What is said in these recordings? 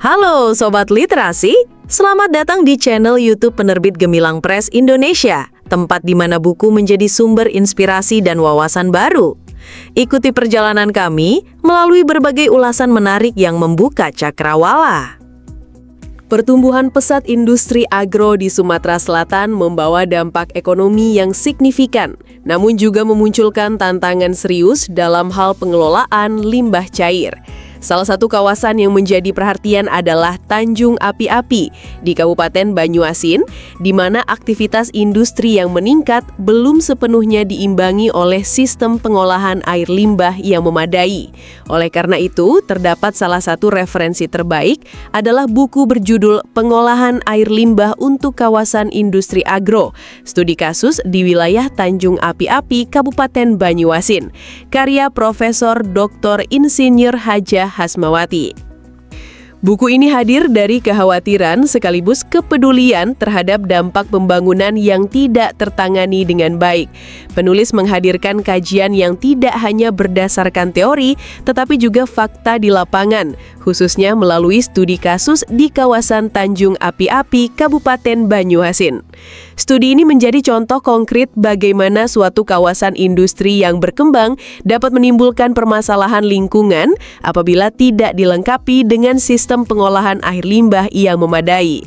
Halo Sobat Literasi, selamat datang di channel YouTube penerbit Gemilang Press Indonesia, tempat di mana buku menjadi sumber inspirasi dan wawasan baru. Ikuti perjalanan kami melalui berbagai ulasan menarik yang membuka cakrawala. Pertumbuhan pesat industri agro di Sumatera Selatan membawa dampak ekonomi yang signifikan, namun juga memunculkan tantangan serius dalam hal pengelolaan limbah cair. Salah satu kawasan yang menjadi perhatian adalah Tanjung Api-Api di Kabupaten Banyuasin, di mana aktivitas industri yang meningkat belum sepenuhnya diimbangi oleh sistem pengolahan air limbah yang memadai. Oleh karena itu, terdapat salah satu referensi terbaik adalah buku berjudul Pengolahan Air Limbah untuk Kawasan Industri Agro, Studi Kasus di Wilayah Tanjung Api-Api, Kabupaten Banyuasin, karya Profesor Dr. Insinyur Hajah Hasmawati. Buku ini hadir dari kekhawatiran sekaligus kepedulian terhadap dampak pembangunan yang tidak tertangani dengan baik. Penulis menghadirkan kajian yang tidak hanya berdasarkan teori, tetapi juga fakta di lapangan, khususnya melalui studi kasus di kawasan Tanjung Api-Api, Kabupaten Banyuasin. Studi ini menjadi contoh konkret bagaimana suatu kawasan industri yang berkembang dapat menimbulkan permasalahan lingkungan apabila tidak dilengkapi dengan sistem pengolahan air limbah yang memadai.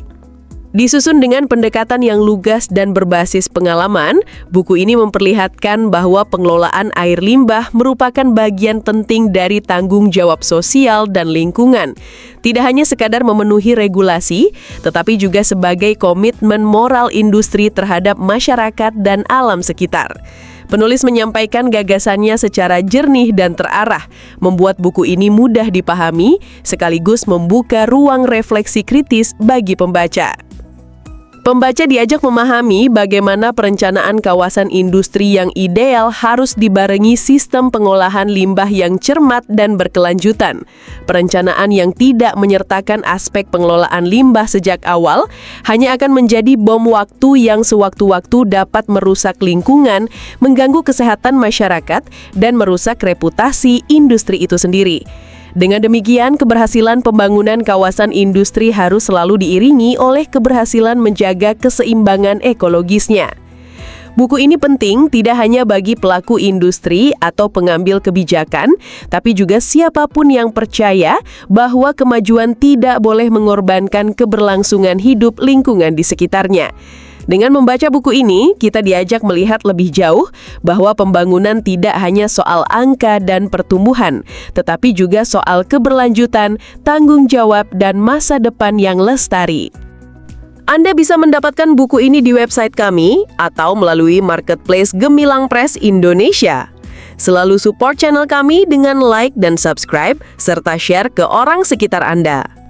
Disusun dengan pendekatan yang lugas dan berbasis pengalaman, buku ini memperlihatkan bahwa pengelolaan air limbah merupakan bagian penting dari tanggung jawab sosial dan lingkungan. Tidak hanya sekadar memenuhi regulasi, tetapi juga sebagai komitmen moral industri terhadap masyarakat dan alam sekitar. Penulis menyampaikan gagasannya secara jernih dan terarah, membuat buku ini mudah dipahami, sekaligus membuka ruang refleksi kritis bagi pembaca. Pembaca diajak memahami bagaimana perencanaan kawasan industri yang ideal harus dibarengi sistem pengolahan limbah yang cermat dan berkelanjutan. Perencanaan yang tidak menyertakan aspek pengelolaan limbah sejak awal hanya akan menjadi bom waktu yang sewaktu-waktu dapat merusak lingkungan, mengganggu kesehatan masyarakat, dan merusak reputasi industri itu sendiri. Dengan demikian, keberhasilan pembangunan kawasan industri harus selalu diiringi oleh keberhasilan menjaga keseimbangan ekologisnya. Buku ini penting tidak hanya bagi pelaku industri atau pengambil kebijakan, tapi juga siapapun yang percaya bahwa kemajuan tidak boleh mengorbankan keberlangsungan hidup lingkungan di sekitarnya. Dengan membaca buku ini, kita diajak melihat lebih jauh bahwa pembangunan tidak hanya soal angka dan pertumbuhan, tetapi juga soal keberlanjutan, tanggung jawab, dan masa depan yang lestari. Anda bisa mendapatkan buku ini di website kami atau melalui marketplace Gemilang Press Indonesia. Selalu support channel kami dengan like dan subscribe, serta share ke orang sekitar Anda.